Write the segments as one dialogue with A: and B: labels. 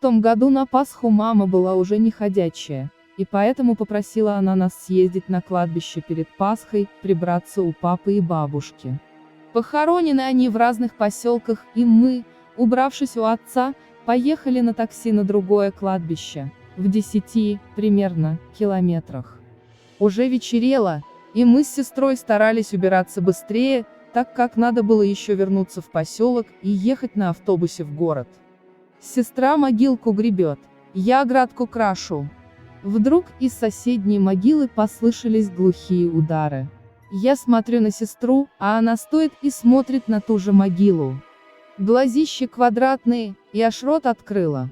A: том году на Пасху мама была уже не ходячая, и поэтому попросила она нас съездить на кладбище перед Пасхой, прибраться у папы и бабушки. Похоронены они в разных поселках, и мы, убравшись у отца, поехали на такси на другое кладбище, в 10, примерно, километрах. Уже вечерело, и мы с сестрой старались убираться быстрее, так как надо было еще вернуться в поселок и ехать на автобусе в город. Сестра могилку гребет, я оградку крашу. Вдруг из соседней могилы послышались глухие удары. Я смотрю на сестру, а она стоит и смотрит на ту же могилу. Глазищи квадратные, и аж рот открыла.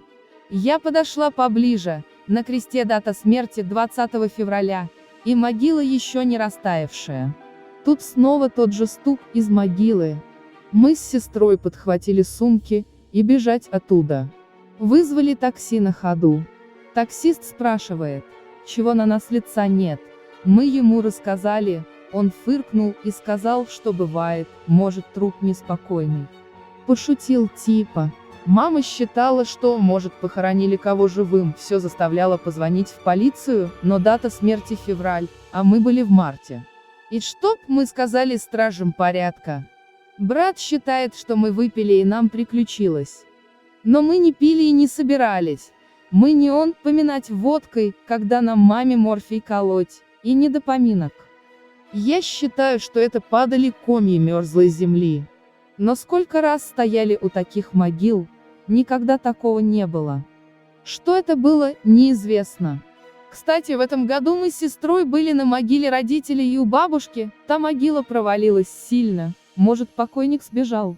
A: Я подошла поближе, на кресте дата смерти 20 февраля, и могила еще не растаявшая. Тут снова тот же стук из могилы. Мы с сестрой подхватили сумки, и бежать оттуда. Вызвали такси на ходу. Таксист спрашивает, чего на нас лица нет. Мы ему рассказали, он фыркнул и сказал, что бывает, может труп неспокойный. Пошутил типа. Мама считала, что, может, похоронили кого живым, все заставляло позвонить в полицию, но дата смерти февраль, а мы были в марте. И чтоб мы сказали стражам порядка. Брат считает, что мы выпили и нам приключилось. Но мы не пили и не собирались. Мы не он поминать водкой, когда нам маме морфий колоть, и не до поминок. Я считаю, что это падали комья мерзлой земли. Но сколько раз стояли у таких могил, никогда такого не было. Что это было, неизвестно. Кстати, в этом году мы с сестрой были на могиле родителей и у бабушки, та могила провалилась сильно, может, покойник сбежал.